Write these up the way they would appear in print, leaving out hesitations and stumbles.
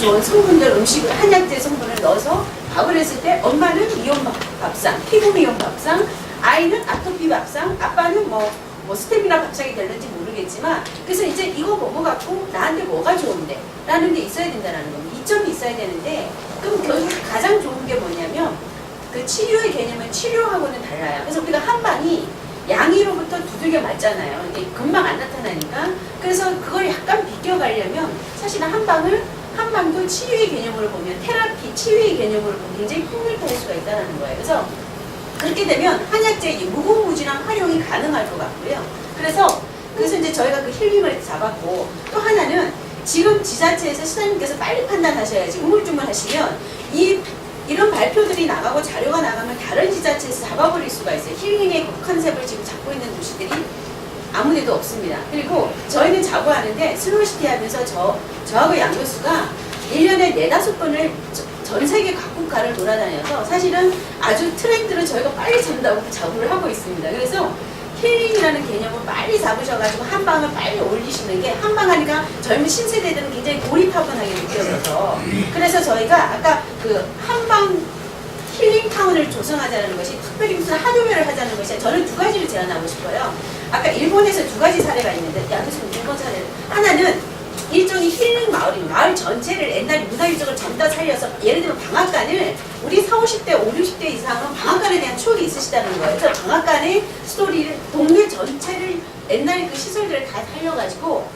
좋은 성분들, 음식, 한약재 성분을 넣어서 밥을 했을 때 엄마는 미용 밥상, 피부 미용 밥상, 아이는 아토피 밥상, 아빠는 뭐 스테미나 밥상이 될는지 모르겠지만, 그래서 이제 이거 먹어갖고 나한테 뭐가 좋은데? 라는 게 있어야 된다는 겁니다. 이점이 있어야 되는데, 그럼 결국 가장 좋은 게 뭐냐면, 그 치료의 개념은 치료하고는 달라요. 그래서 우리가 한방이 양이로부터 두들겨 맞잖아요. 이게 금방 안 나타나니까. 그래서 그걸 약간 비껴가려면 사실은 한방도 치유의 개념으로 보면 테라피, 치유의 개념으로 보면 굉장히 풍요로울 수가 있다는 거예요. 그래서 그렇게 되면 한약재의 무궁무진한 활용이 가능할 것 같고요. 그래서 이제 저희가 그 힐링을 잡았고, 또 하나는 지금 지자체에서 시장님께서 빨리 판단하셔야지 우물쭈물 하시면 이런 발표들이 나가고 자료가 나가면 다른 지자체에서 잡아버릴 수가 있어요. 힐링의 컨셉을 지금 잡고 있는 도시들이 아무데도 없습니다. 그리고 저희는 자부하는데 슬로시티 하면서 저하고 양 교수가 1년에 4-5번을 전 세계 각국가를 돌아다녀서 사실은 아주 트렌드를 저희가 빨리 잡는다고 자부를 하고 있습니다. 그래서 힐링이라는 개념을 빨리 잡으셔가지고 한방을 빨리 올리시는 게, 한방하니까 젊은 신세대들은 굉장히 고리타분하게 느껴져서, 그래서 저희가 아까 그 한방 힐링타운을 조성하자는 것이, 특별히 무슨 하드웨어를 하자는 것이, 저는 2가지를 제안하고 싶어요. 아까 일본에서 2가지 사례가 있는데, 양교수님 일본 사례, 하나는 일종의 힐링 마을입니다. 마을 전체를 옛날 문화유적을 전부 다 살려서, 예를 들면 방앗간을 우리 40, 50대, 50, 60대 이상은 방앗간에 대한 추억이 있으시다는 거예요. 그래서 방앗간의 스토리를, 동네 전체를 옛날에 그 시설들을 다 살려가지고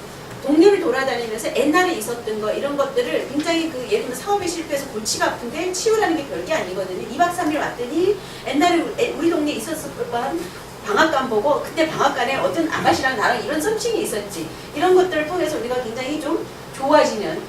동네를 돌아다니면서 옛날에 있었던 거, 이런 것들을 굉장히 예를 들면 사업에 실패해서 골치가 아픈데 치유라는 게 별게 아니거든요. 2박 3일 왔더니 옛날에 우리 동네에 있었을 법한 방앗간 보고, 그때 방앗간에 어떤 아가씨랑 나랑 이런 썸씽이 있었지, 이런 것들을 통해서 우리가 굉장히 좀 좋아지는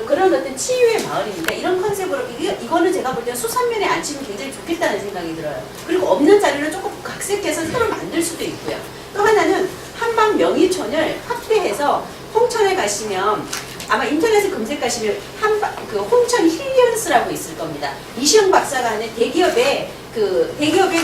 그런 어떤 치유의 마을입니다. 이런 컨셉으로 이거는 제가 볼 때는 수산면에 앉히면 굉장히 좋겠다는 생각이 들어요. 그리고 없는 자료를 조금 각색해서 새로 만들 수도 있고요. 또 하나는 한방 명의촌을 확대해서, 홍천에 가시면 아마 인터넷에 검색하시면 홍천 힐리언스라고 있을 겁니다. 이시영 박사가 하는 대기업의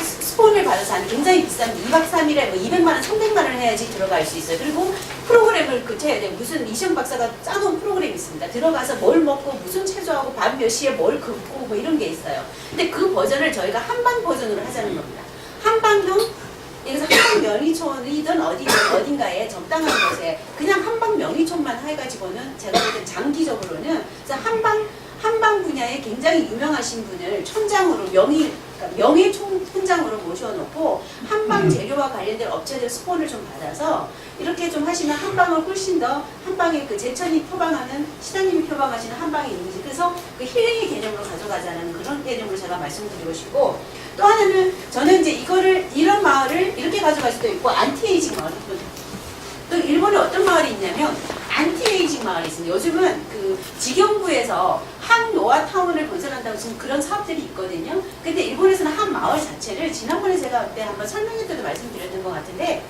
스폰을 받아서 하는 굉장히 비싼 2박 3일에 200만원, 300만원을 해야지 들어갈 수 있어요. 그리고 프로그램을 해야 돼요. 무슨 이시영 박사가 짜놓은 프로그램이 있습니다. 들어가서 뭘 먹고 무슨 체조하고 밤 몇 시에 뭘 긋고 뭐 이런 게 있어요. 근데 그 버전을 저희가 한방 버전으로 하자는 겁니다. 한방형, 여기서 한방 명의촌이든 어딘가에 적당한 곳에 그냥 한방 명의촌만 해가지고는 제가 볼 때 장기적으로는, 그래서 한방 분야에 굉장히 유명하신 분을 촌장으로 명예 촌장으로 모셔놓고 한방 재료와 관련된 업체들 스폰을 좀 받아서 이렇게 좀 하시면 한방을 훨씬 더, 한방의 그 제천이 표방하는, 시장님이 표방하시는 한방의 이미지, 그래서 그 힐링의 개념으로 가져가자는 그런 개념으로 제가 말씀드리고 싶고, 또 하나는 저는 이제 이런 마을을 이렇게 가져갈 수도 있고, 안티에이징 마을도, 또 일본에 어떤 마을이 있냐면 안티에이징 마을이 있습니다. 요즘은 그 직영부에서 한노화 타운을 건설한다고 지금 그런 사업들이 있거든요. 근데 일본에서는 한 마을 자체를, 지난번에 제가 그때 한번 설명회 때도 말씀드렸던 것 같은데,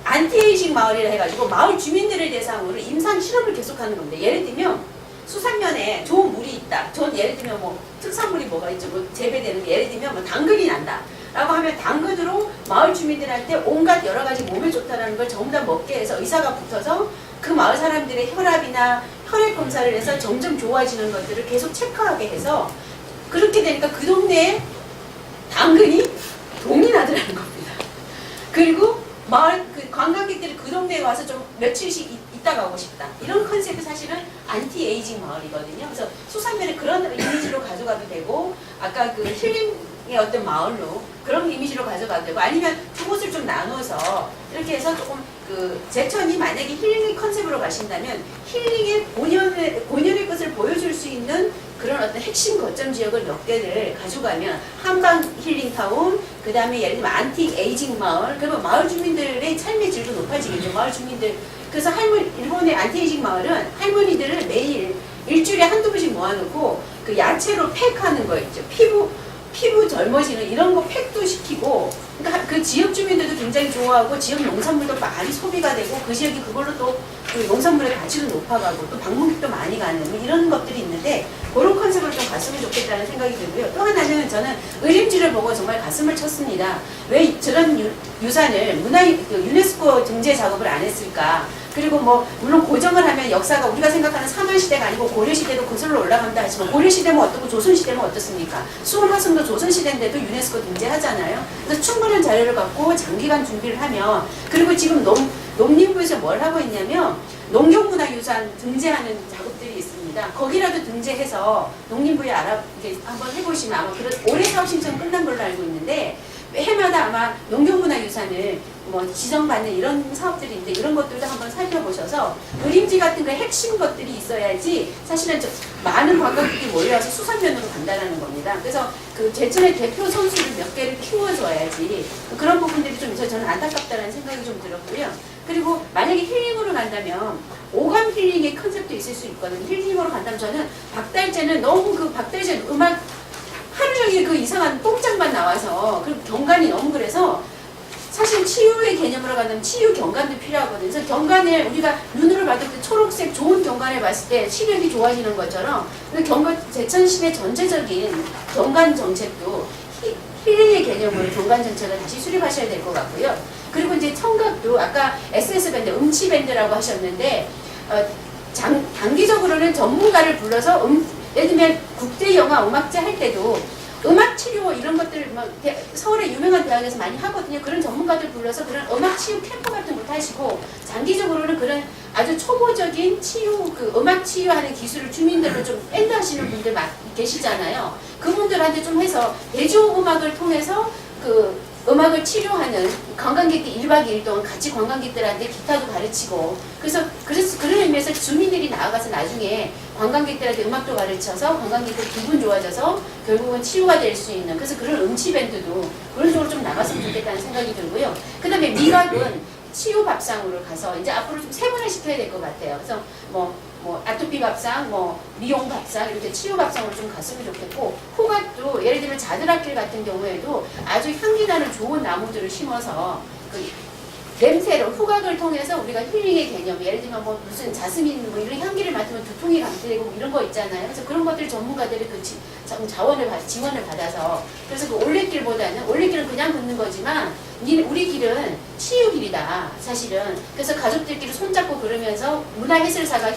안티에이징 마을이라 해가지고 마을 주민들을 대상으로 임상 실험을 계속하는 겁니다. 예를 들면 수산면에 좋은 물이 있다. 예를 들면 특산물이 뭐가 있죠? 재배되는 게, 예를 들면 당근이 난다 라고 하면 당근으로 마을 주민들한테 온갖 여러 가지 몸에 좋다라는 걸 전부 다 먹게 해서 의사가 붙어서 그 마을 사람들의 혈압이나 혈액 검사를 해서 점점 좋아지는 것들을 계속 체크하게 해서, 그렇게 되니까 그 동네에 당근이 동이 나더라는 겁니다. 그리고 마을 관광객들이 그 동네에 와서 좀 며칠씩 있다 가고 싶다, 이런 컨셉이 사실은 안티에이징 마을이거든요. 그래서 수산면에 그런 이미지로 가져가도 되고, 아까 그 힐링의 어떤 마을로 그런 이미지로 가져가도 되고, 아니면 두 곳을 좀 나눠서 이렇게 해서 조금 제천이 만약에 힐링의 컨셉으로 가신다면 힐링의 본연의 것을 보여줄 수 있는 그런 어떤 핵심 거점 지역을 몇 개를 가져가면 한방 힐링타운, 그 다음에 예를 들면 안틱 에이징 마을, 그러면 마을 주민들의 삶의 질도 높아지겠죠. 마을 주민들, 그래서 일본의 안티에이징 마을은 할머니들을 매일 일주일에 한두 번씩 모아놓고 그 야채로 팩하는 거 있죠. 피부 젊어지는 이런 거 팩도 시키고, 그러니까 그 지역 주민들도 굉장히 좋아하고, 지역 농산물도 많이 소비가 되고, 그 지역이 그걸로 또 그 농산물의 가치도 높아가고, 또 방문객도 많이 가는 이런 것들이 있는데, 그런 컨셉을 좀 갔으면 좋겠다는 생각이 들고요. 또 하나는 저는 의림지를 보고 정말 가슴을 쳤습니다. 왜 저런 유산을 유네스코 등재 작업을 안 했을까? 그리고 뭐 물론 고정을 하면 역사가 우리가 생각하는 삼월시대가 아니고 고려시대도 거슬러 올라간다 하지만 고려시대면 어떻고 조선시대면 어떻습니까? 수호마성도 조선시대인데도 유네스코 등재하잖아요. 그래서 충분한 자료를 갖고 장기간 준비를 하면 그리고 지금 농림부에서 뭘 하고 있냐면 농경문화유산 등재하는 작업들이 있습니다. 거기라도 등재해서 농림부에 이렇게 한번 해보시면 아마 올해 사업 신청 끝난 걸로 알고 있는데 해마다 아마 농경문화유산을 뭐 지정받는 이런 사업들이 있는데 이런 것들도 한번 살펴보셔서 그림지 같은 거 핵심 것들이 있어야지 사실은 많은 관광객이 몰려와서 수산면으로 간다는 겁니다. 그래서 그 제천의 대표 선수를 몇 개를 키워줘야지 그런 부분들이 좀 있어서 저는 안타깝다는 생각이 좀 들었고요. 그리고 만약에 힐링으로 간다면 오감 힐링의 컨셉도 있을 수 있거든요. 힐링으로 간다면 저는 박달재는 너무 그 박달재 음악 하루 종일 그 이상한 똥장만 나와서 그리고 경관이 너무 그래서 사실 치유의 개념으로 간다면 치유 경관도 필요하거든요. 그래서 경관을 우리가 눈으로 봤을 때 초록색 좋은 경관을 봤을 때 시력이 좋아지는 것처럼 제천시의 전체적인 경관 정책도 힐링의 개념으로 경관 정책을 다시 수립하셔야 될 것 같고요. 그리고 이제 청각도 아까 SS밴드, 음치밴드라고 하셨는데 단기적으로는 전문가를 불러서 예를 들면 국제영화 음악제 할 때도 음악치료 이런 것들 막 서울의 유명한 대학에서 많이 하거든요. 그런 전문가들 불러서 그런 음악치유 캠프 같은 것도 하시고 장기적으로는 그런 아주 초보적인 치유, 그 음악치유하는 기술을 주민들로 좀 밴드 하시는 분들 계시잖아요. 그분들한테 좀 해서 대중음악을 통해서 그 음악을 치료하는 관광객들 1박 2일 동안 같이 관광객들한테 기타도 가르치고 그래서 그런 의미에서 주민들이 나아가서 나중에 관광객들한테 음악도 가르쳐서 관광객들 기분 좋아져서 결국은 치유가 될 수 있는 그래서 그런 음치밴드도 그런 쪽으로 좀 나갔으면 좋겠다는 생각이 들고요. 그 다음에 미각은 치유 밥상으로 가서 이제 앞으로 좀 세분화시켜야 될 것 같아요. 그래서 뭐 아토피 밥상, 미용 밥상 이렇게 치유 밥상으로 좀 갔으면 좋겠고 호각도 예를 들면 자드락길 같은 경우에도 아주 향기 나는 좋은 나무들을 심어서 그 냄새로 후각을 통해서 우리가 힐링의 개념 예를 들면 무슨 자스민 이런 향기를 맡으면 두통이 감퇴되고 이런 거 있잖아요. 그래서 그런 것들을 전문가들이 그 지원을 받아서 그래서 그 올레길보다는 올레길은 그냥 걷는 거지만 우리 길은 치유길이다 사실은. 그래서 가족들끼리 손잡고 그러면서 문화해설사가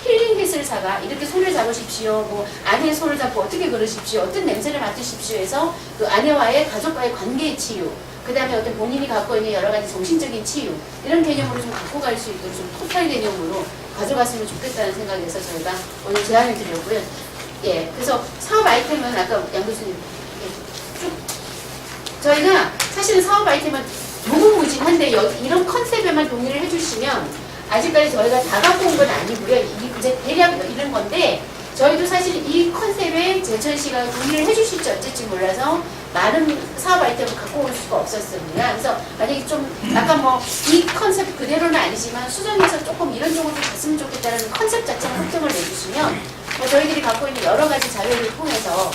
힐링 해설사가 이렇게 손을 잡으십시오. 아내의 손을 잡고 어떻게 그러십시오. 어떤 냄새를 맡으십시오 해서 그 아내와의 가족과의 관계의 치유 그 다음에 어떤 본인이 갖고 있는 여러 가지 정신적인 치유 이런 개념으로 좀 갖고 갈 수 있도록 좀 토탈 개념으로 가져갔으면 좋겠다는 생각에서 저희가 오늘 제안을 드렸고요. 예, 그래서 사업 아이템은 아까 양 교수님 쭉 저희가 사실은 사업 아이템은 무궁무진한데 이런 컨셉에만 동의를 해주시면 아직까지 저희가 다 갖고 온 건 아니고요. 이제 대략 이런 건데 저희도 사실 이 컨셉에 제천시가 동의를 해주실지 어쩔지 몰라서 많은 사업 아이템을 갖고 올 수가 없었습니다. 그래서 만약에 좀 약간 이 컨셉 그대로는 아니지만 수정해서 조금 이런 쪽으로 갔으면 좋겠다는 컨셉 자체를 확정을 내주시면 저희들이 갖고 있는 여러 가지 자료를 통해서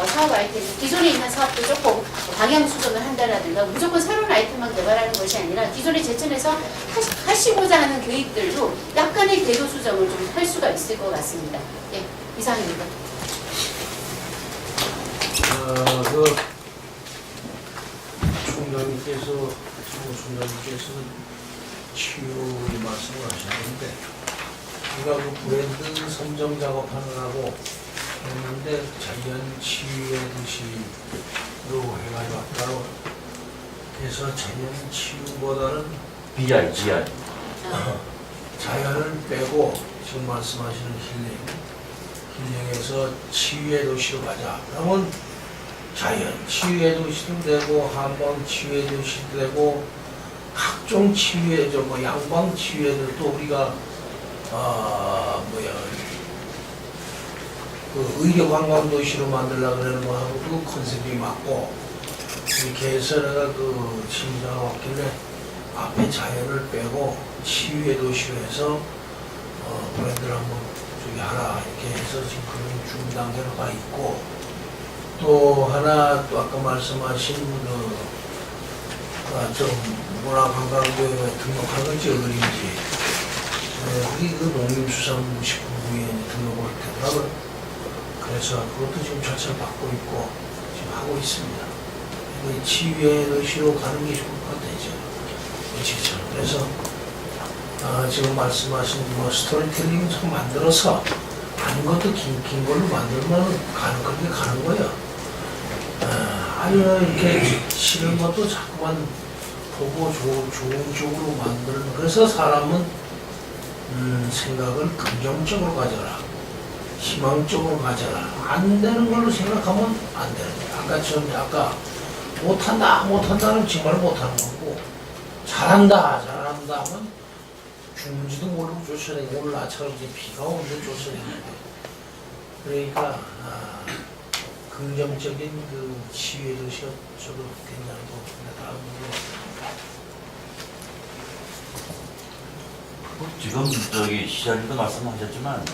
사업 아이템, 기존에 있는 사업도 조금 방향 수정을 한다라든가 무조건 새로운 아이템만 개발하는 것이 아니라 기존에 제천에서 하시고자 하는 계획들도 약간의 궤도 수정을 좀 할 수가 있을 것 같습니다. 예, 이상입니다. 총장님께서는 치유의 말씀을 하셨는데 우리가 그 브랜드 선정 작업하느라고 했는데 자연 치유의 도시로 해가지고 왔다고 해서 자연 치유보다는 BI 자연을 빼고 지금 말씀하시는 힐링에서 치유의 도시로 가자. 그러면 자연 치유의 도시도 되고 한방 치유의 도시도 되고 각종 치유의 양방 치유에도 우리가 그 의료 관광 도시로 만들려고 그러는 거하고 그 컨셉이 맞고 이렇게 해서 내가 그 심사가 왔길래 앞에 자연을 빼고 치유의 도시로 해서 브랜드를 한번 저기 하라 이렇게 해서 지금 그런 준비 단계로 가 있고 또 하나 또 아까 말씀하신 좀 문화관광부에 등록한 건지 어린지 우리 그 농림수산부 식품부에 등록을 되더라고요. 그래서 그것도 지금 절차를 받고 있고 지금 하고 있습니다. 치유의 도시로 가는 게 좋을 것 같아요. 그래서 지금 말씀하신 뭐 스토리텔링 좀 만들어서 아닌 것도 긴 걸로 만들면 그렇게 가는 거예요. 아니면 이렇게 싫은 것도 자꾸만 보고 좋은 쪽으로 만드는. 그래서 사람은 생각을 긍정적으로 가져라, 희망적으로 가져라. 안 되는 걸로 생각하면 안 되는 거예요. 아까 못한다는 정말 못하는 거고, 잘한다 하면 죽는지도 모르고 쫓아내고, 오늘 아침에 이제 비가 오는데 쫓아내는 거예요. 그러니까 긍정적인 그 치유의 도시가 저도 된다고 생각합니다. 지금 시장님도 말씀하셨지만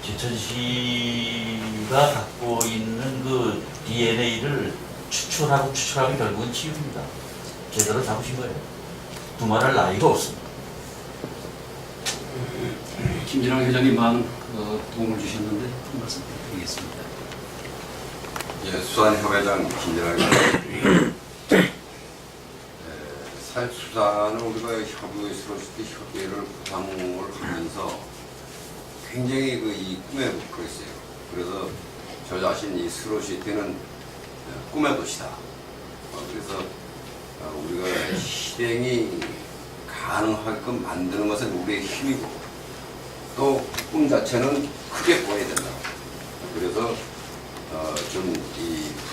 제천 시가 갖고 있는 그 DNA를 추출하면 결국은 치유입니다. 제대로 잡으신 거예요. 두말할 나이가 없습니다. 김진왕 회장님 많은 도움을 주셨는데 한 말씀 드리겠습니다. 예, 수산협회장 김진왕입니다. 사실 수산은 우리가 스로시티 협의회를 구상을 하면서 굉장히 이 꿈에 묻고 있어요. 그래서 저 자신 이 스로시티는 꿈의 도시다. 그래서 우리가 실행이 가능하게끔 만드는 것은 우리의 힘이고, 또 꿈 자체는 크게 꿔야 된다. 그래서 좀 이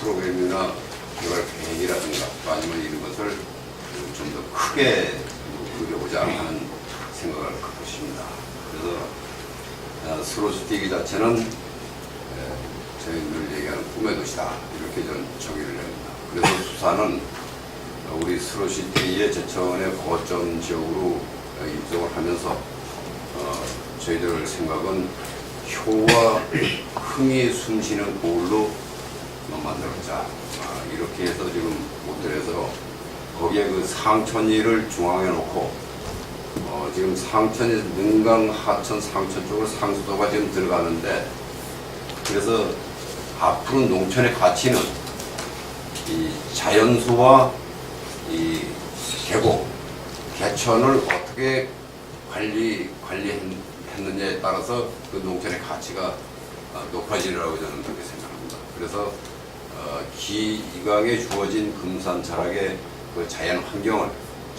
프로그램이나 개발 계획이라든가 아니면 이런 것을 좀 더 크게 그려보자 하는 생각을 갖고 있습니다. 그래서 스로시티 자체는 저희 늘 얘기하는 꿈의 도시다, 이렇게 저는 정의를 합니다. 그래서 수산은 우리 스로시티의 제천의 거점 지역으로 입성을 하면서 저희들 생각은 효와 흥이 숨쉬는 고을로 만들었자, 이렇게 해서 지금 모델에서 거기에 그 상천리를 중앙에 놓고 지금 상천에서 능강, 하천, 상천 쪽으로 상수도가 지금 들어가는데, 그래서 앞으로 농촌의 가치는 이 자연수와 이 계곡, 개천을 어떻게 관리했느냐에 따라서 그 농촌의 가치가 높아지리라고 저는 그렇게 생각합니다. 그래서 기강에 주어진 금산 철학의 그 자연 환경을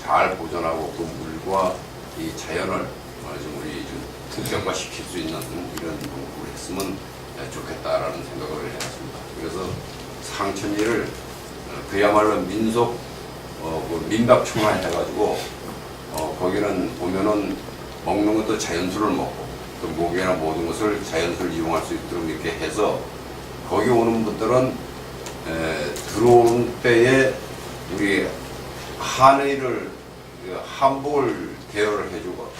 잘 보존하고 그 물과 이 자연을 좀 우리 좀 특별화시킬 수 있는 이런 연구를 했으면 좋겠다라는 생각을 해봤습니다. 그래서 상천리를 그야말로 민속 민박청을 해가지고 거기는 보면은 먹는 것도 자연수를 먹고, 또 목이나 모든 것을 자연수를 이용할 수 있도록 이렇게 해서 거기 오는 분들은 들어오는 때에 우리 한의를 한복을 대여를 해주고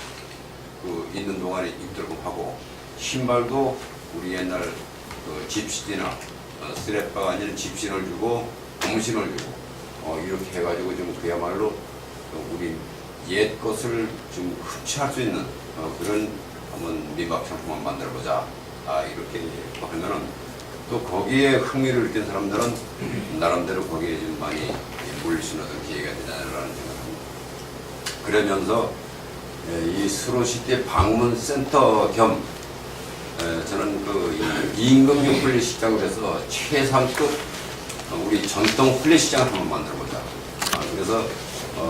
그 있는 동안에 입도록 하고, 신발도 우리 옛날 그 집신이나 스레빠가 아닌 집신을 주고 고무신을 주고 이렇게 해가지고 좀 그야말로 우리 옛 것을 좀 흡수할 수 있는 그런 한번 민박상품을 만들어보자, 이렇게 하면은 또 거기에 흥미를 느낀 사람들은 나름대로 거기에 좀 많이 몰릴 수 있는 기회가 되냐라는 생각합니다. 그러면서 이 스로시티 방문센터 겸 저는 그 임금용 플랫시장을 해서 최상급 우리 전통 플랫시장을 한번 만들어보자. 그래서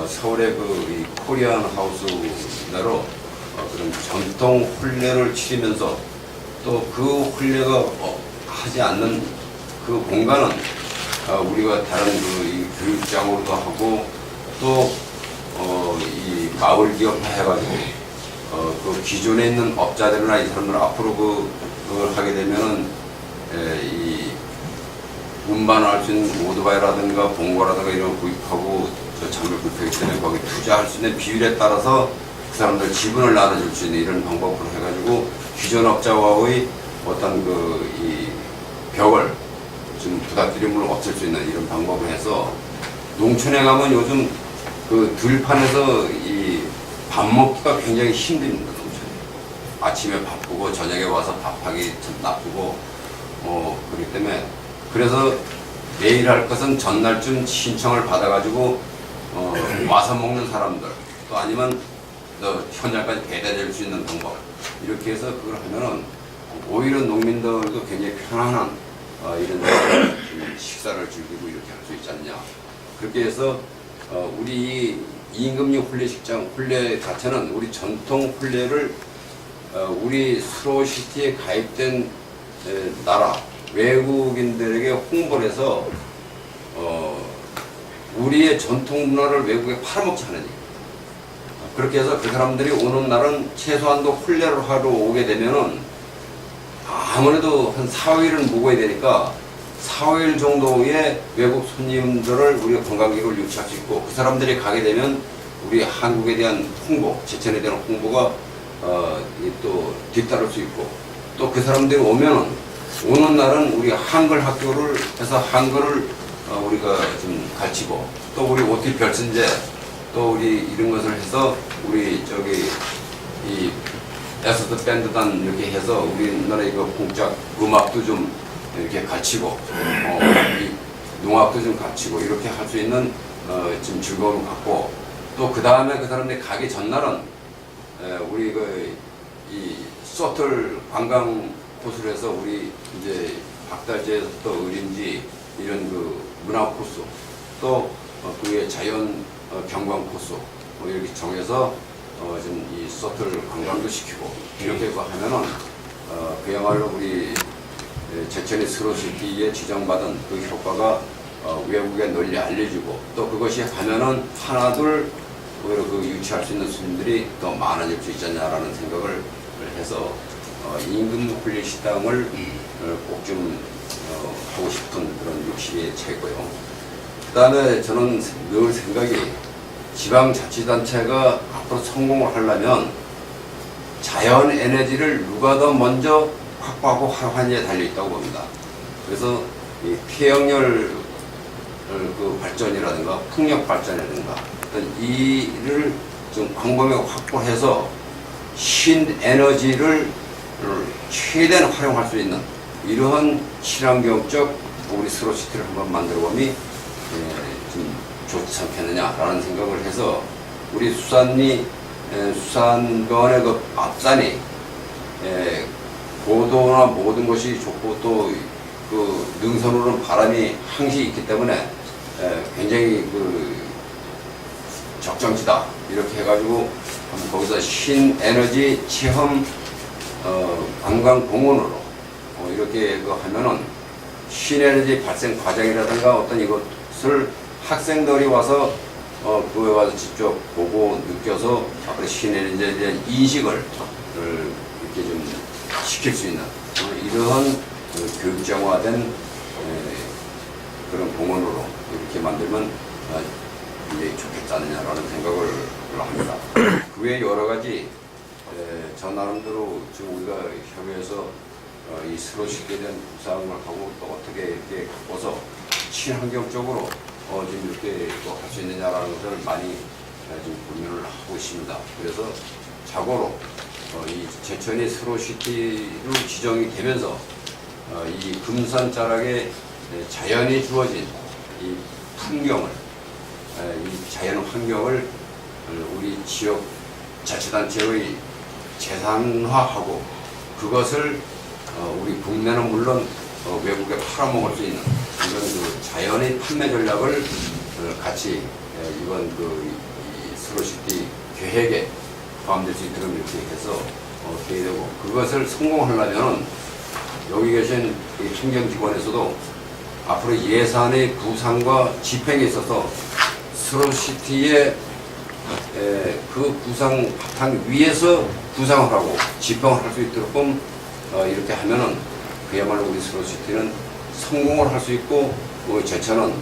서울의 이 코리안 하우스대로 그런 전통 훈련을 치르면서 또 그 훈련가 하지 않는 그 공간은 우리가 다른 이 교육장으로도 하고, 또 이 마을 기업 해가지고 그 기존에 있는 업자들이나 이 사람들 앞으로 그걸 하게 되면은 이 운반할 수 있는 오토바이라든가 봉고라든가 이런 거 구입하고 저 장비 구입하기 때문에 거기 투자할 수 있는 비율에 따라서 그 사람들 지분을 나눠줄 수 있는 이런 방법으로 해가지고 기존 업자와의 어떤 이 벽을 좀 부닥뜨림을 없앨 수 있는 이런 방법을 해서, 농촌에 가면 요즘 그 들판에서 이 밥 먹기가 굉장히 힘듭니다. 농촌에 아침에 바쁘고 저녁에 와서 밥하기 참 나쁘고 그렇기 때문에, 그래서 내일 할 것은 전날쯤 신청을 받아가지고 와서 먹는 사람들, 또 아니면 또 현장까지 배달될 수 있는 방법 이렇게 해서 그걸 하면은 오히려 농민들도 굉장히 편안한 이런 식사를 즐기고 이렇게 할 수 있지 않냐. 그렇게 해서 우리 임금님 훈례식장 훈례 자체는 우리 전통 훈례를 우리 스로우시티에 가입된 나라 외국인들에게 홍보를 해서 우리의 전통 문화를 외국에 팔아먹지 않으니 그렇게 해서 그 사람들이 오는 날은 최소한도 훈례를 하러 오게 되면은 아무래도 한 4, 5일은 묵어야 되니까 4, 5일 정도의 외국 손님들을 우리가 관광객을 유치할 수 있고 그 사람들이 가게 되면 우리 한국에 대한 홍보, 제천에 대한 홍보가 또 뒤따를 수 있고 또 그 사람들이 오면은 오는 날은 우리 한글 학교를 해서 한글을 우리가 좀 가르치고 또 우리 OT 별천제 또 우리 이런 것을 해서 우리 저기 이 에서드 밴드단 이렇게 해서 우리나라 이거 공작 음악도 좀 이렇게 가르치고 이 농악도 좀 가르치고 이렇게 할 수 있는 좀 즐거움을 갖고 또 그 다음에 그 사람들이 가기 전날은 우리 이 서틀 관광 코스를 해서 우리 이제 박달재에서 또 의림지 이런 그 문화 코스 또 그의 자연 경관 코스 이렇게 정해서 좀 이 서틀 관광도 시키고 이렇게 하면은 그야말로 우리 제천의 스로시티에 지정받은 그 효과가 외국에 널리 알려지고 또 그것이 가면은 하나둘 오히려 그 유치할 수 있는 손님들이 더 많아질 수 있지 않냐라는 생각을 해서 임금 훈련 식당을 꼭 좀 하고 싶은 그런 욕심이 최고요. 그 다음에 저는 늘 생각이 지방자치단체가 앞으로 성공을 하려면 자연 에너지를 누가 더 먼저 확보하고 활용하느냐에 달려있다고 봅니다. 그래서 이 태양열 그 발전이라든가 풍력 발전이라든가 어떤 이를 좀 광범위하게 확보해서 신에너지를 최대한 활용할 수 있는 이러한 친환경적 우리 스로시티를 한번 만들어보면 좀 좋지 않겠느냐라는 생각을 해서 우리 수산건의 그 앞산이 고도나 모든 것이 좋고 또 그 능선으로는 바람이 항시 있기 때문에 굉장히 그 적정지다 이렇게 해가지고 한번 거기서 신에너지 체험 관광공원으로 이렇게 하면은 신에너지 발생 과정이라든가 어떤 이것을 학생들이 와서 그에 와서 직접 보고 느껴서 앞으로 신에너지에 대한 인식을 이렇게 좀 시킬 수 있는 이러한 교육정화된 그런 공원으로 이렇게 만들면 굉장히 좋겠지 않느냐라는 생각을 합니다. 그 외에 여러 가지 저 나름대로 지금 우리가 협의해서 이 스로시티에 대한 구상을 하고 또 어떻게 이렇게 갖고서 친환경적으로 지금 이렇게 할 수 있느냐라는 것을 많이 지금 고민을 하고 있습니다. 그래서 자고로 이 제천이 스로시티로 지정이 되면서 이 금산 자락에 자연이 주어진 이 풍경을 이 자연 환경을 우리 지역 자치단체의 재산화하고 그것을 우리 국내는 물론 외국에 팔아먹을 수 있는 이런 그 자연의 판매 전략을 같이 이번 그 스로시티 계획에 포함될 수 있도록 이렇게 해서 어떻게 되고 그것을 성공하려면 여기 계신 행정기관에서도 앞으로 예산의 구상과 집행에 있어서 스로시티의 그 구상 바탕 위에서 구상을 하고 집행을 할 수 있도록 이렇게 하면은 그야말로 우리 스로시티는 성공을 할 수 있고 제천은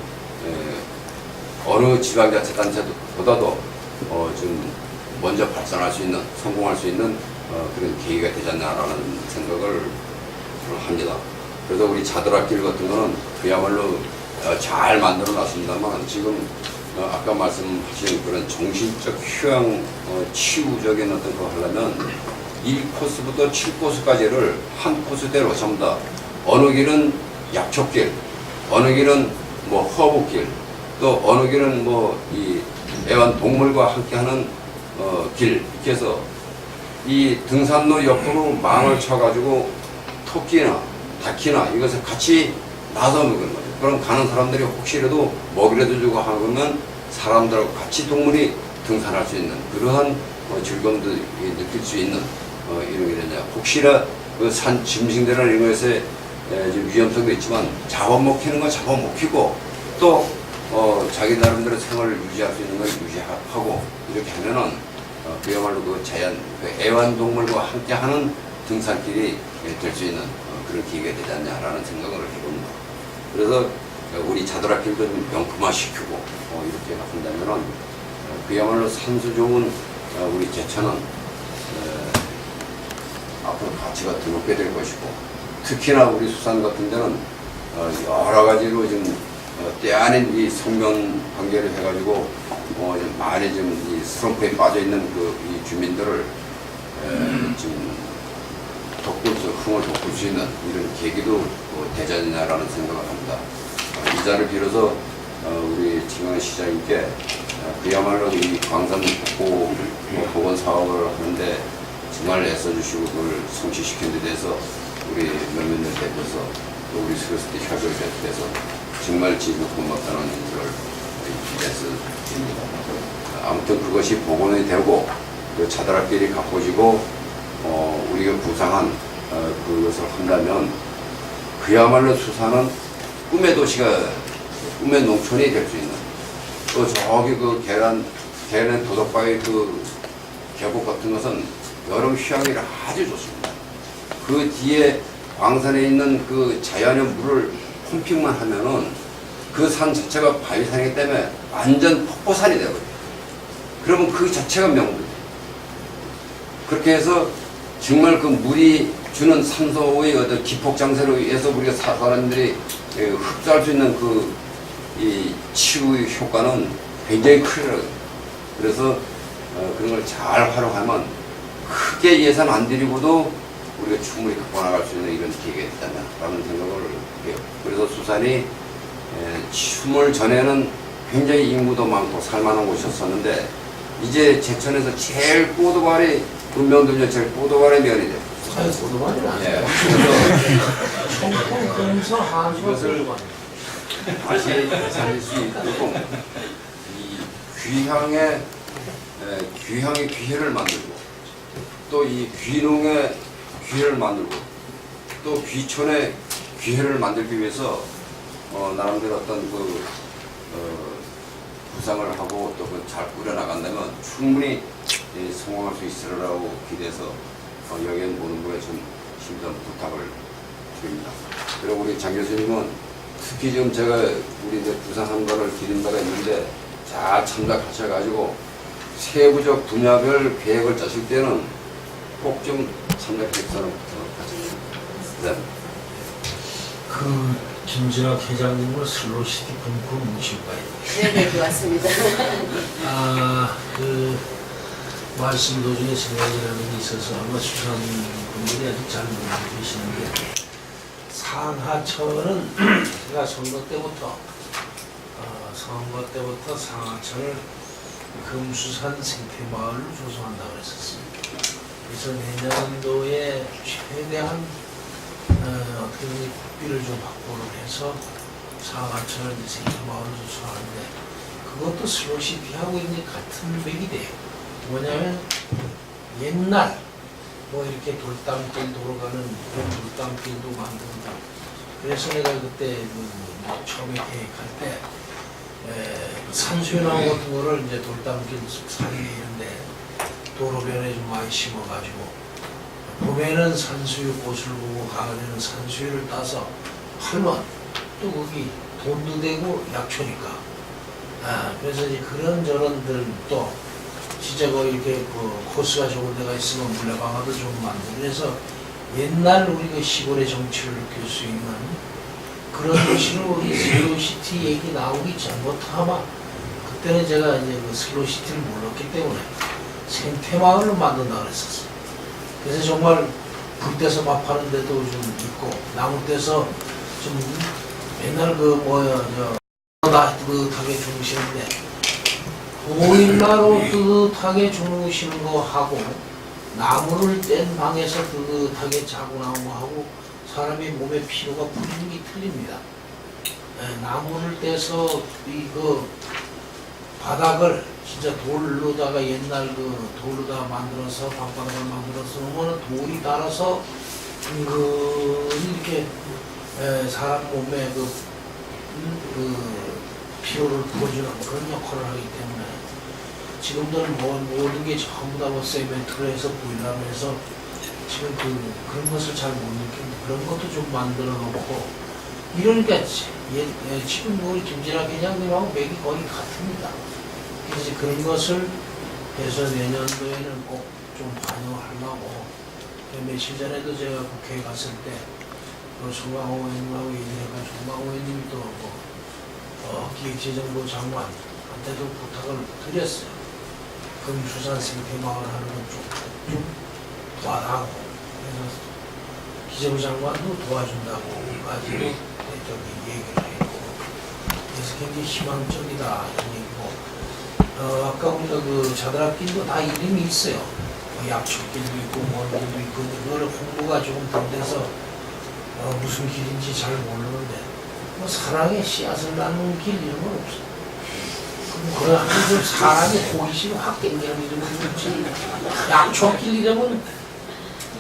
어느 지방자치단체보다도 좀 먼저 발전할 수 있는 성공할 수 있는 그런 계기가 되지 않나라는 생각을 합니다. 그래서 우리 자드락길 같은 거는 그야말로 잘 만들어 놨습니다만 지금 아까 말씀하신 그런 정신적 휴양 치유적인 어떤 거 하려면 1코스부터 7코스까지를 한 코스대로 전부 다 어느 길은 약초길, 어느 길은 뭐 허브길, 또 어느 길은 뭐 이 애완동물과 함께하는 길 이렇게 해서 이 등산로 옆으로 망을 쳐가지고 토끼나 닭이나 이것을 같이 나눠 먹는 거죠. 그럼 가는 사람들이 혹시라도 먹이라도 주고 하면 사람들하고 같이 동물이 등산할 수 있는 그러한 즐거움도 느낄 수 있는 이런 게 되냐. 혹시나 그 산 짐승들이나 이런 것에 좀 위험성도 있지만 잡아먹히는 건 잡아먹히고 또 자기 나름대로 생활을 유지할 수 있는 걸 유지하고 이렇게 하면은 그야말로 그 자연, 그 애완동물과 함께하는 등산길이 될 수 있는 그런 기회가 되지 않냐라는 생각을 해봅니다. 그래서 우리 자도락길도 좀 명품화시키고 이렇게 한다면은 그야말로 산수 좋은 우리 제천은 앞으로 가치가 더 높게 될 것이고 특히나 우리 수산 같은 데는 여러 가지로 지금 때 아닌 이 성명 관계를 해가지고 좀 많이 좀 이 슬럼프에 빠져 있는 그 이 주민들을 지금 흥을 돋굴 수 있는 이런 계기도 되지 않냐라는 생각을 합니다. 이 자를 빌어서 우리 김영환 시장님께 그야말로 이 광산 복구 복원 사업을 하는데 정말 애써주시고 그걸 성취시킨 데 대해서 우리 몇몇 년 대표서 또 우리 스로스티 협의회 대표에서 정말 지금 고맙다는 인사를 기대해서 드립니다. 아무튼 그것이 복원이 되고 그 자다락길이 가꿔지고 우리가 구상한 그것을 한다면 그야말로 수산은 꿈의 도시가 꿈의 농촌이 될 수 있는 또 저기 그 계란 도덕바위 그 계곡 같은 것은 여름 휴양이라 아주 좋습니다. 그 뒤에 광산에 있는 그 자연의 물을 펌핑만 하면은 그 산 자체가 바위산이기 때문에 완전 폭포산이 되거든요. 그러면 그 자체가 명물이에요. 그렇게 해서 정말 그 물이 주는 산소의 어떤 기폭장세로 해서 우리가 사람들이 흡수할 수 있는 그 이 치유의 효과는 굉장히 크더라고요. 그래서 그런 걸 잘 활용하면 크게 예산 안 들이고도 우리가 충분히 갖고 나갈 수 있는 이런 기회가 있다라는 생각을 해요. 그래서 수산이 춤을 전에는 굉장히 인구도 많고 살만한 곳이었었는데 이제 제천에서 제일 뽀도발이 운명들면 제일 뽀도발의 면이 돼요. 뽀도발이 예. 청평에서 한수가 이것을 뽀도발. 다시 살릴 수 있도록 이 귀향의 귀회를 만들고 또 이 귀농의 귀회를 만들고 또 귀촌의 귀회를 만들기 위해서 나름대로 어떤 그 구상을 하고 또 잘 꾸려나간다면 충분히 성공할 수 있으리라고 기대해서 여기에 모든 분에 좀 심한 부탁을 드립니다. 그리고 우리 장 교수님은 특히 지금 제가 우리 이제 부상한 거를 기린 바가 있는데 잘 참작하셔가지고 세부적 분야별 계획을 짜실 때는 꼭 좀 참작했으면 하겠습니다. 그 김진학 회장님을 슬로시티 분포 무시과에. 네네, 맞습니다. 그 말씀 도중에 생각이 나는 게 있어서 아마 수산 분들이 아직 잘 모르고 계시는데 상하천은 제가 선거 때부터 상하천을 금수산 생태마을로 조성한다고 그랬었습니다. 그래서 내년도에 최대한 어떻게 보면 국비를 좀 확보를 해서 상하천을 생태마을로 조성하는데 그것도 슬로시티하고 이제 같은 맥이 돼요. 뭐냐면 옛날 뭐 이렇게 돌담길 돌아가는 그런 돌담길도 만든다. 그래서 내가 그때 처음에 계획할 때 산수유나무 같은 거를 이제 돌담길 사이에 있는데 도로변에 좀 많이 심어가지고 봄에는 산수유 꽃을 보고 가을에는 산수유를 따서 팔면 또 거기 돈도 되고 약초니까. 그래서 이제 그런 저런들 또 진짜 이렇게 코스가 좋은 데가 있으면 물레방아도 좀 만들고 그래서 옛날 우리 그 시골의 정치를 느낄 수 있는 그런 도시로 우리 슬로시티 얘기 나오기 전부터 아마 그때는 제가 이제 그 슬로시티를 몰랐기 때문에 생태마을로 만든다 그랬었어요. 그래서 정말 불 떼서 밥 하는 데도 좀 있고 나무 떼서 좀 옛날 그 따뜻하게 주무시는데 보일러로 뜨뜻하게 주무시는 거 하고 나무를 뗀 방에서 뜨뜻하게 자고 나온 거 하고 사람의 몸의 피로가 부르는 게 틀립니다. 나무를 떼서 그 바닥을 진짜 돌로다가 옛날 그 돌로다가 만들어서 방바닥을 만들어서 놓으면 돌이 달아서 은근히 이렇게 사람 몸에 그 피로를 풀어주는 그런 역할을 하기 때문에 지금들은 모든 게 전부 다 세멘트로 해서 보일러로 해서 지금 그런 것을 잘 못 느끼는데 그런 것도 좀 만들어 놓고 이러니까 지금 우리 김진아 회장님하고 맥이 거의 같습니다. 그래서 이제 그런 것을 해서 내년도에는 꼭 좀 반영하려고 며칠 전에도 제가 국회에 갔을 때 송강호 의원님하고 얘기해가지고 송강호 의원님이 또 기획재정부 장관한테도 부탁을 드렸어요. 금수산 생태마을 하는 건 좀 도와달라고. 그래서 기재부 장관도 도와준다고 가지고 얘기를 했고, 그래서 굉장히 희망적이다 이런 얘기고, 아까 우리가 그 자드락길도 다 이름이 있어요. 약초길도 있고 뭔 길도 있고 그거를 홍보가 조금 덜 돼서 무슨 길인지 잘 모르는데 사랑의 씨앗을 낳는 길 이런 건 없어. 그런 그 사람의 호기심이 확 땡기는 이름은 있지. 약초길 이름은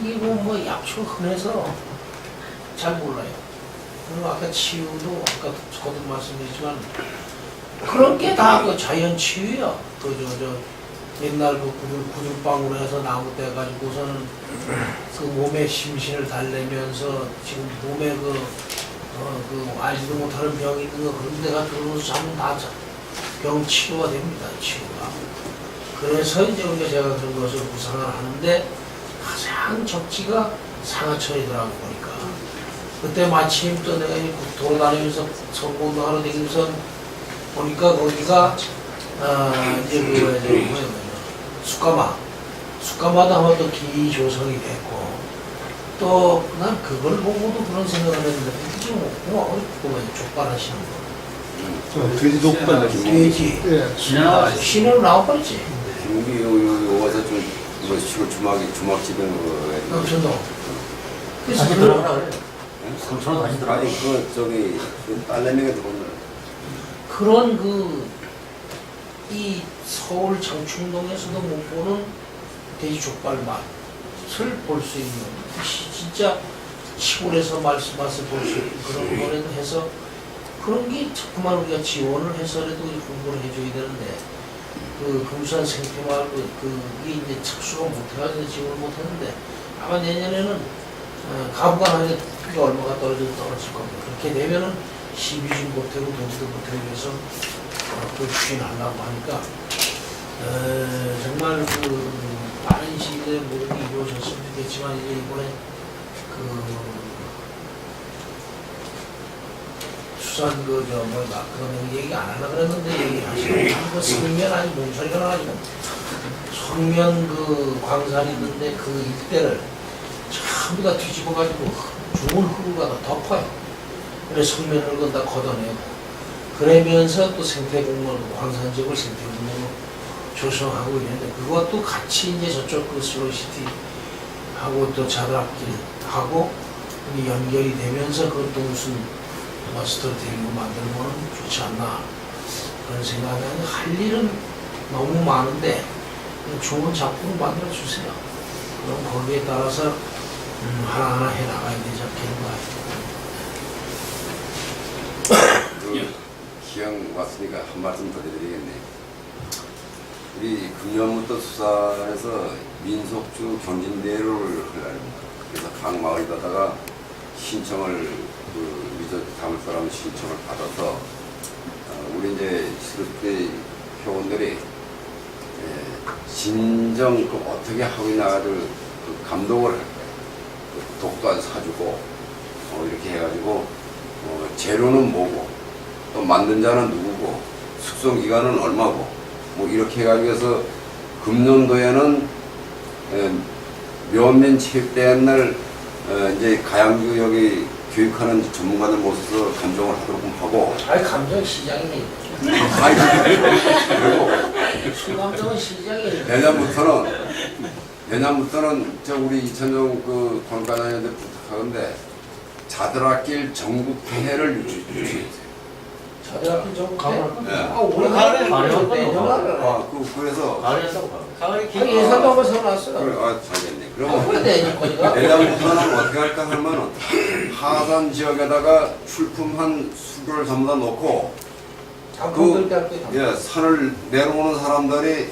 이게 뭐 약초 흔해서 잘 몰라요. 그리고 아까 치유도 아까 거듭 말씀드렸지만 그런 게 다 그 자연 치유야. 옛날 그 구들방으로 해서 나무 떼가지고서는 그 몸에 심신을 달래면서 지금 몸에 알지도 못하는 병이 있는 거 그런 데가 들어오서 자면 다 병 치료가 됩니다. 치료가. 그래서 이제 우리가 제가 그런 것을 구상을 하는데 가장 적지가 상하천이더라고 보니까. 그때 마침 또 내가 돌아다니면서 선거운동하러 다니면서 보니까 거기가 이제 숯가마도 한번 또 기조성이 됐고 또 난 그걸 보고도 그런 생각을 했는데 지금 뭐 족발 하시는 거 돼지 족발 돼지 예. 신으로 나와버렸지. 여기 와서 좀 이거 시골 주막집에 저도 그래서 다시 들어오라 그래. 삼촌은 다시 들어오라. 아니 그 딸내미가 들어온다. 그런 이 서울 장충동에서도 못 보는 돼지 족발 맛을 볼 수 있는 진짜 시골에서 맛을 볼 수 있는 그런 거라도 해서 그런 게 자꾸만 우리가 지원을 해서라도 홍보를 해줘야 되는데 그 금수산 생태마을 그게 이제 착수가 못해가지고 지원을 못했는데 아마 내년에는 가부가 하게 얼마가 떨어질 겁니다. 그렇게 되면은 시비지 못하고 돈도 못하고 해서 그 추진하려고 하니까 정말 빠른 시기에 모든 게 이루어졌으면 좋겠지만 이제 이번에 수산 그런 얘기 안 하려고 그랬는데 얘기하시는 성면 아니 몸소리가 나가지고 성면 광산이 있는데 그 일대를 전부 다 뒤집어가지고 좋은 흙으로 다 덮어요. 그래서 성면을 다 걷어내고 그러면서 또 생태공원, 광산지역을 생태공원으로 조성하고 있는데 그것도 같이 이제 저쪽 슬로시티 하고 또 자드락길 하고 연결이 되면서 그것도 무슨 스토리텔링을 만들면 좋지 않나 그런 생각이 하는데 할 일은 너무 많은데 좋은 작품을 만들어 주세요. 그럼 거기에 따라서 하나하나 해나가야 되지 않겠는가. 기왕 왔으니까 한 말씀 더 드리겠네요. 우리 금년부터 수산에서 민속주 경진대회를 하려합니다. 그래서 각 마을에다가 신청을 리조트 담을 사람 신청을 받아서 우리 이제 시루때 회원들이 진정 어떻게 하고 나가를 감독을 할 거예요. 독도 사주고 이렇게 해가지고 재료는 뭐고 또 만든 자는 누구고 숙성 기간은 얼마고 뭐 이렇게 해가지고 해서 금년도에는 면면 체육대회 날 이제 가양주 여기 교육하는 전문가들 모셔서 감정을 하도록 하고 감정 시장이네. 그리고 수감정은 시작이에요. 내년부터는 저 우리 이천정 그 관광단한테 부탁하는데 자드락길 전국 대회를 유치해주세요. 자들학교 좀 가면 네. 올해 가을에 가을에 내년 가을에. 그래서 가을에 한다고 가. 가을에 예산도 한번 세워놨어요. 그래, 잘겠네. 그래 그러면 내년까지가. 내년부터는 어떻게 할까 하면은 하산 지역에다가 출품한 수를 전부 다 놓고 작품들 때 할게. 예, 산을 내려오는 사람들이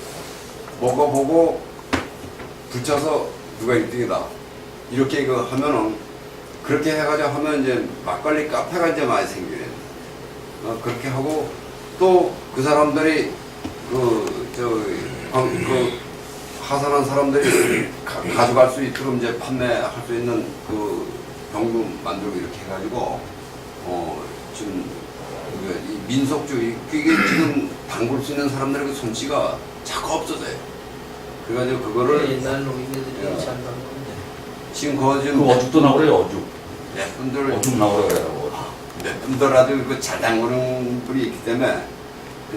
먹어보고 붙여서 누가 1등이다 이렇게 그 하면은 그렇게 해가지고 하면 이제 막걸리 카페가 이제 많이 생기네. 그렇게 하고 또 그 사람들이 그 하산한 사람들이 가져갈 수 있도록 이제 판매할 수 있는 그 병도 만들고 이렇게 해가지고 지금 이 민속주 이게 지금 담글 수 있는 사람들의 그 솜씨가 자꾸 없어져요. 그래가지고 그거를 옛날 노인네들이 예. 잘 담는 건데. 지금 그거 지금 그 어죽도 나오래요, 어죽. 몇 분들 어죽 나오래요, 어죽. 몇 분들라도 그 잘 담그는 분이 있기 때문에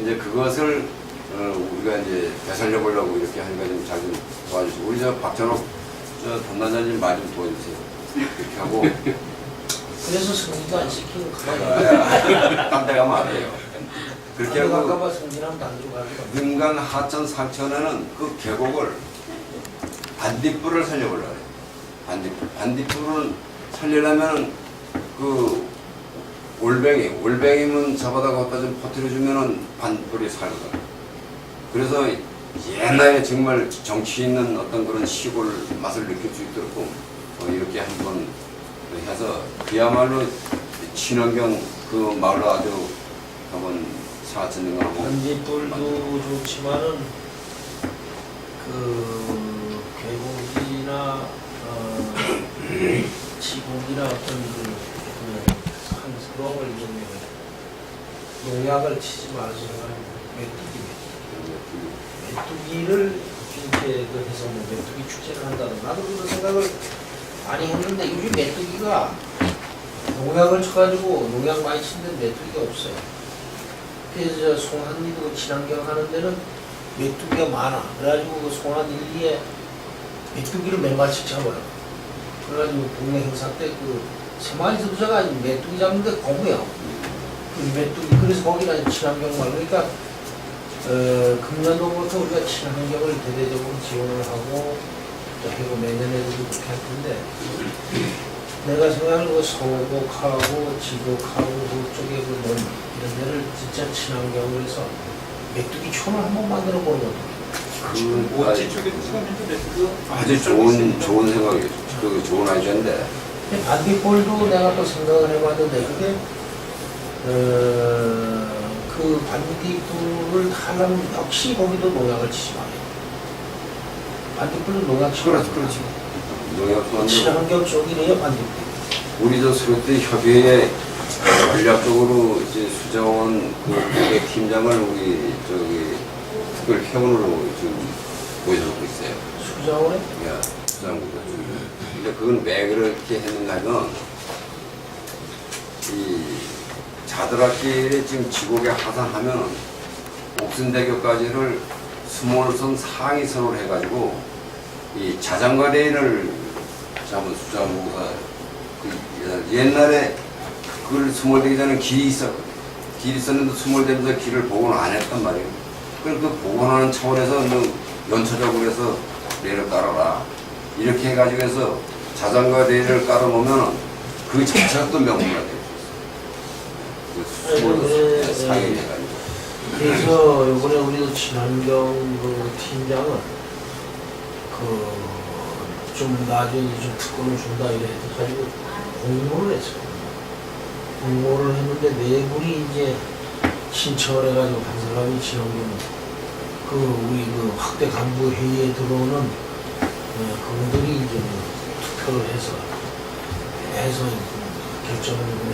이제 그것을 우리가 이제 되살려 보려고 이렇게 하니까 좀 잘 좀 도와주시고 우리 저 박찬욱 저 담당자님 말 좀 도와주세요. 이렇게 하고 그래서 승진도 안 시키고 가만히. 딴 데 가면 안 돼요. 그렇게 하고 갈까봐 승진하면 단주 가는 거. 능강 하천 상천에는 그 계곡을 반딧불을 살려보려고 해요. 반딧불을 살리려면 그 올뱅이면 잡아다가 갖다 좀 퍼뜨려주면은 반딧불이 살거든. 그래서 옛날에 정말 정치 있는 어떤 그런 시골 맛을 느낄 수 있도록 이렇게 한번 해서 그야말로 친환경 그 마을로 아주 한번 사천능하고 반딧불도 좋지만은 그 계곡이나 지붕이나 어떤 그 상스러움을 이용해 농약을 치지 말아서 메뚜기를 이렇게 그 해서 뭐 메뚜기 축제를 한다든 나도 그런 생각을 많이 했는데 요즘 메뚜기가 농약을 쳐가지고 농약 많이 치는데 메뚜기가 없어요. 그래서 송한리도 친환경 하는 데는 메뚜기가 많아. 그래가지고 그 송한 1, 2에 메뚜기를 몇 마리씩 잡아요. 그래가지고 동네 행사 때 그 3마리 부자가 메뚜기 잡는데 거부요. 그 메뚜기, 그래서 거기는 친환경 말. 그러니까, 금년도부터 우리가 친환경을 대대적으로 지원을 하고, 또 해고 내년에도 그렇게 할 텐데, 내가 생각하는 그 서곡하고 지곡하고 그쪽에 그 논, 이런 데를 진짜 친환경으로 해서 메뚜기 촌을 한번 만들어 보는 것도 오지 쪽에도 아주 좋은 생각이에요. 그 좋은 아이디어인데 반딧불도 내가 또 생각을 해봤는데 그게 그 반딧불을 하려면 역시 거기도 농약을 치지 말아요. 반딧불도 농약 치지 말아요. 그렇지. 농약 친환경 쪽이래요 반딧불. 우리 저 수로트 협의회 전략적으로 이제 수정원 그 고객 팀장을 우리 저기 특별 회원으로 지금 보여주고 있어요. 수자원에? 예, 수장국장. 근데 그건 왜 그렇게 했는가 하면 이 자드락길에 지금 지곡에 하산하면 옥순대교까지를 스몰선 상위선으로 해가지고 이 자전거 레인을 잡은 수장국사 옛날에 그걸 스몰되기 전에 길이 있었거든요. 길이 있었는데 스몰되면서 길을 복원 안 했단 말이에요. 그럼 그 복원하는 차원에서 연차적으로 해서 레일을 깔아라. 이렇게 해가지고 해서 자전거 레일을 깔아놓으면 그 자체가 또 명문화 될 수 있어요. 그 스몰 상해가지고. 그래서 요번에 우리도 친환경 그 팀장은 그 좀 나중에 좀 특권을 준다 이래 가지고 공모를 했어요. 공모를 했는데 네 분이 이제 신청을 해가지고 한 사람이 친환경 그 우리 그 확대 간부 회의에 들어오는 그분들이 이제 투표를 해서 결정을 했는데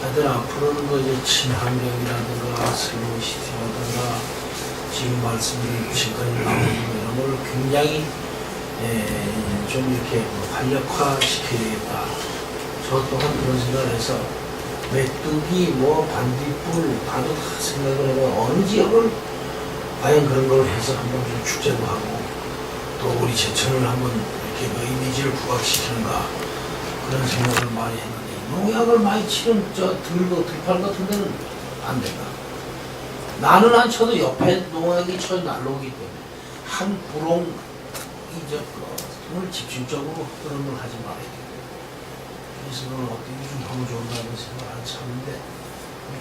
하여튼 앞으로는 그 이제 친환경이라든가 슬로시티라든가 지금 말씀드린 지금까지 나오는 이런 걸 굉장히 좀 이렇게 활력화 시켜야 되겠다. 저 또한 그런 생각을 해서 메뚜기, 반딧불, 나도 다 생각을 해서 어느 지역을 과연 그런 걸 해서 한번 좀 축제도 하고 또 우리 제천을 한번 이렇게 뭐 이미지를 부각시키는가 그런 생각을 많이 했는데 농약을 많이 치는 들판 같은 데는 안 된다. 나는 안 쳐도 옆에 농약이 쳐 날라오기 때문에 한 부롱 을 집중적으로 그런 걸 하지 말아야 돼. 그래서 그걸 어떻게 좀 하면 좋은다는 생각을 안 참는데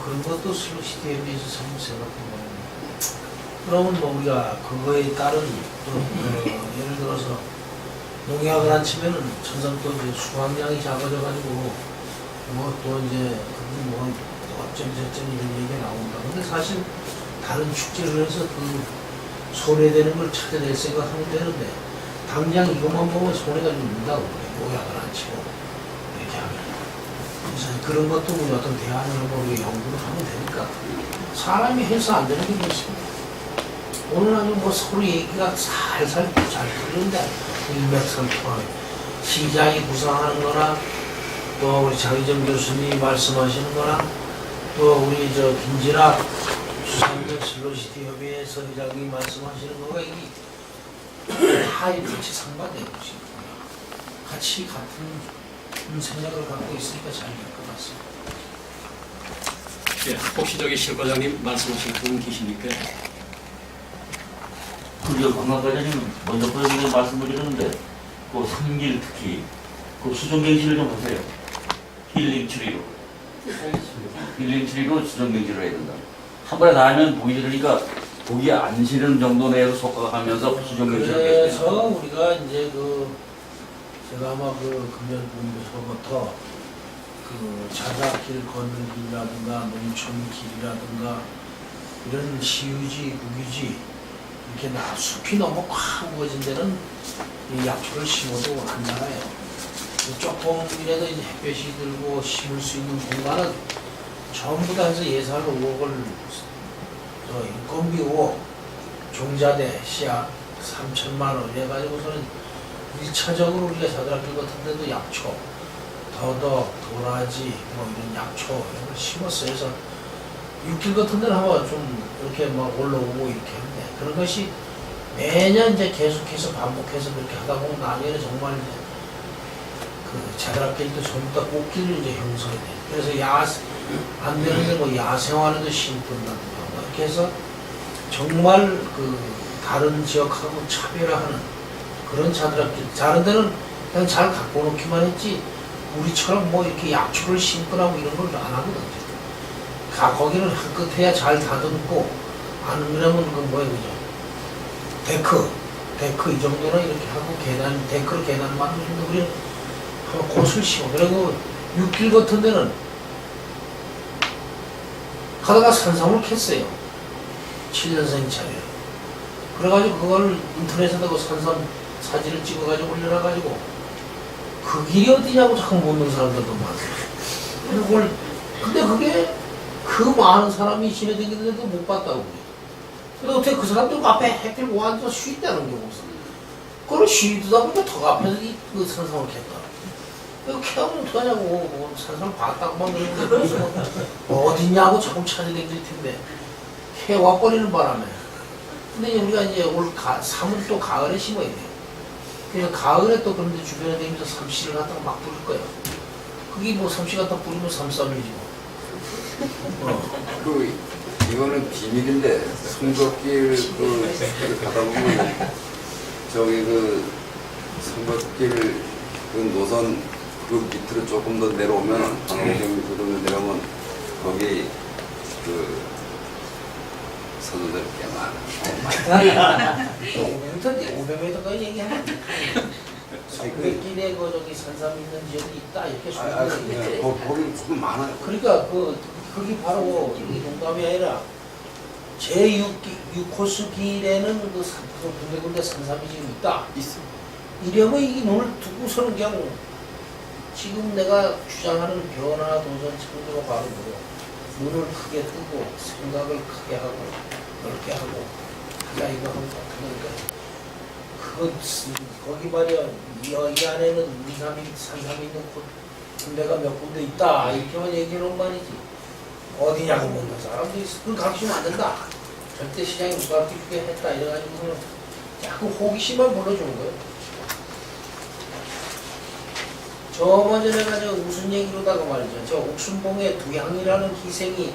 그런 것도 슬로시티에 비해서 참 생각해보면 그러면 뭐 우리가 그거에 따른 예를 들어서 농약을 안 치면은 천상 또 이제 수확량이 작아져 가지고 뭐 또 이제 뭐 어쩜 저쩜 이런 얘기가 나온다. 근데 사실 다른 축제를 해서 그 손해되는 걸 찾아낼 생각하면 되는데 당장 이것만 보면 손해가 좀 는다고 그래. 농약을 안 치고 이렇게 하면. 그래서 그런 것도 우리 어떤 대안을 한번 우리 연구를 하면 되니까 사람이 해서 안 되는 게 뭐 있습니다. 오늘 아주 뭐 서로 얘기가 살살 잘 들리는데 일맥상통하게 시장이 구상하는 거나 또 우리 장희정 교수님이 말씀하시는 거나 또 우리 저 김진학 수산물 슬로시티 협의회에서 회장님이 말씀하시는 거가 이게 다 같이 상반되는 것이거든요. 같이 같은 생각을 갖고 있으니까 잘 될 것 같습니다. 예, 혹시 저기 실과장님 말씀하신 분 계십니까? 그저 관광과장님 먼저 보여드리는 말씀을 드렸는데 그 성길 특히 그 수정경지를 좀 하세요. 힐링 추리로. 힐링 추리로 수정경지를 해야 된다. 한 번에 다 하면 보기 싫으니까 보기 안 싫은 정도 내에서 속아가면서 수정경지를 해야 그래서 돼요. 우리가 이제 제가 아마 금연본부서부터 자작길 걷는 길이라든가 농촌길이라든가 이런 시유지, 국유지 이렇게 숲이 너무 꽉 우거진 데는 이 약초를 심어도 안 자라요. 조금이라도 이제 햇볕이 들고 심을 수 있는 공간은 전부 다 해서 예산 5억을 인건비 5억, 종자대 시약 3천만 원 해가지고서는 1차적으로 우리가 자작길 같은 데도 약초, 더덕, 도라지, 뭐 이런 약초 이런 걸 심었어요. 그래서 육길 같은 데는 한번 좀 이렇게 막 올라오고 이렇게 하는데 그런 것이 매년 이제 계속해서 반복해서 그렇게 하다 보면 나중에는 정말 이제 그 자작길도 전부 다 꽃길을 이제 형성이 돼요. 그래서 안 되는데 뭐 야생화에도 심든다든가 뭐 이렇게 해서 정말 그 다른 지역하고 차별화하는 그런 자작길. 다른 데는 그냥 잘 갖고 놓기만 했지 우리처럼 뭐 이렇게 약초를 심거나 뭐 이런 걸 안 하거든요. 거기는 한 끝에야 잘 다듬고 안 그러면 그 뭐야 그죠? 데크 이 정도는 이렇게 하고 데크로 계단 만드는데 우리는 한번 곳을 심어. 그리고 육길 같은 데는 가다가 산삼을 캤어요. 7년생 차에. 그래가지고 그걸 인터넷에다가 그 산삼 사진을 찍어가지고 올려놔가지고 그 길이 어디냐고 자꾸 묻는 사람들도 많아요. 근데 그게 그 많은 사람이 지내다니는데도 못 봤다고 그래요. 근데 어떻게 그 사람들 앞에 햇빛 모아서 쉬있다는 경우가 없어. 그걸 쉬다 보니까 더 앞에서 그 산삼을 캤다. 이거 캐하면 어떡하냐고. 산삼을 봤다고만 그러는데 어디냐고 자꾸 찾아다닐 텐데 캐와버리는 바람에. 근데 우리가 이제 올 3월 또 가을에 심어야 돼요. 그래서 가을에 또 그런데 주변에 다니면서 삼씨를 갖다가 막 뿌릴 거예요. 그게 뭐 삼씨 갖다 뿌리면 삼쌈이지 뭐. 이거는 비밀인데 성덕길 가다 보면 저기 성덕길 노선 밑으로 조금 더 내려오면 한 500m 내려오면 거기 선수들 꽤 많아. 500m까지 얘기하면 성덕길에 저기 산삼 있는 지역이 있다 이렇게 소개를 거기 조금 많아요. 그러니까 그게 바로 이 농담이 아니라 제6코스 길에는 군데군데 산삼이 지금 있다. 있어. 이러면 이 눈을 두고서는 그냥 지금 내가 주장하는 변화 도전 창조가 바로 눈을 크게 뜨고 생각을 크게 하고 넓게 하고 하자 이거 하고 그러니까 거기 말이야 이 안에는 산삼이 있는 군데가 몇 군데 있다 이렇게만 얘기하는 거 아니지. 어디냐고 묻는 사람도 있어. 그걸 가르치면 안 된다. 절대 시장이 누가 주게 했다 이래가지고 자꾸 호기심만 불러주는 거예요. 저번 전에 가지고 무슨 얘기로다가 말이죠. 저 옥순봉의 두양이라는 희생이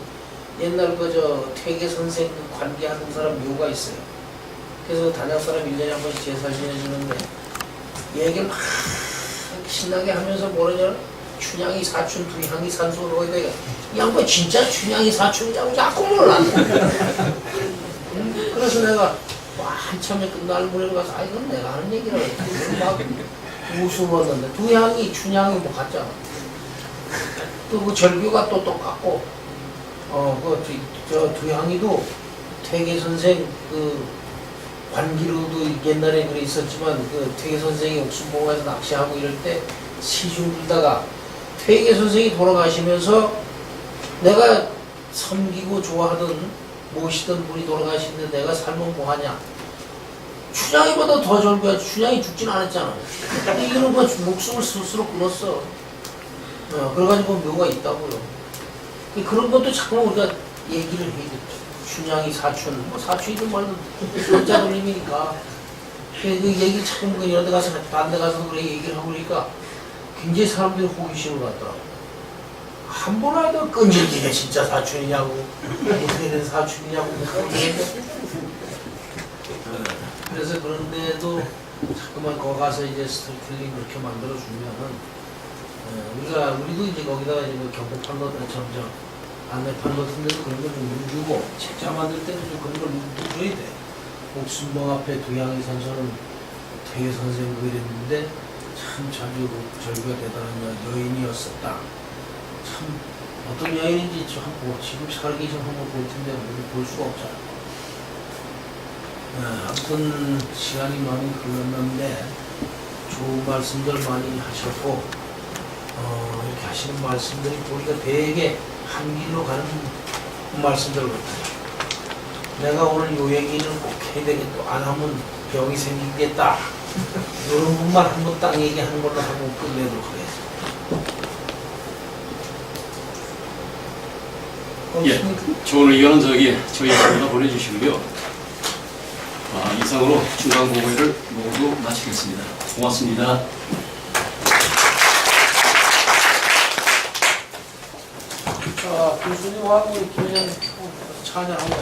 옛날 그저 퇴계 선생 관계하는 사람 묘가 있어요. 그래서 단양 사람 1년에 한 번씩 제사 지내주는데 얘기를 막 신나게 하면서 뭐라냐 춘향이 사춘 두향이 산소로 거기다 이 양반 진짜 춘향이 사춘이라고 자꾸 몰라. 그래서 내가 한참에 끝날 무렵에 가서 아 이건 내가 하는 얘기라 막 웃음었는데 두향이 춘향이 뭐 같잖아. 또 그 절규가 또 똑같고 저 두향이도 퇴계 선생 그 관기로도 옛날에 그래 있었지만 그 퇴계 선생이 옥순봉에서 낚시하고 이럴 때 시중 들다가 퇴계 선생이 돌아가시면서 내가 섬기고 좋아하던 모시던 분이 돌아가시는데 내가 살면 뭐하냐. 춘향이보다 더 절구야. 춘향이 죽진 않았잖아. 근데 이거는 뭐 목숨을 스스로 끊었어. 그래가지고 묘가 있다고요. 그런 것도 자꾸 우리가 얘기를 해야 돼. 춘향이 사춘, 뭐 사춘이든 말든 손자 돌림이니까. 그 얘기를 자꾸 이런 데 가서, 딴 데 가서 그래 얘기를 하고 그러니까 굉장히 사람들이 호기심을 갖더라고. 한 번 하도 끈질기네, 진짜 사춘이냐고. 어떻게 된 사춘이냐고. 그래서 그런데도 자꾸만 거기 가서 이제 스토리텔링 이렇게 만들어주면은 우리도 이제 거기다가 이제 뭐 경고판로 점점 안내판 같은 데도 그런 걸 좀 주고 책자 만들 때는 좀 그런 걸 줘야 돼. 옥순봉 앞에 두양이 산소는 퇴계 선생 그랬는데 참 자주 절규가 대단한 여인이었었다. 참 어떤 여인인지 지금 살기 전 한번 볼 텐데 우리 볼 수가 없잖아. 아무튼 시간이 많이 흘렀는데 좋은 말씀들 많이 하셨고 이렇게 하시는 말씀들이 보니까 되게 한 길로 가는 말씀들 같아요. 내가 오늘 요 얘기는 꼭 해야 되겠다. 안 하면 병이 생기겠다. 이런 분만 한번 딱 얘기하는 걸로 하고 끝내도록 하겠습니다. 예, 좋은 의견은 저희 앞에다 보내주시고요. 이상으로 중간고회를 모두 마치겠습니다. 고맙습니다. 교수님하고 김 회장님 찬양 한번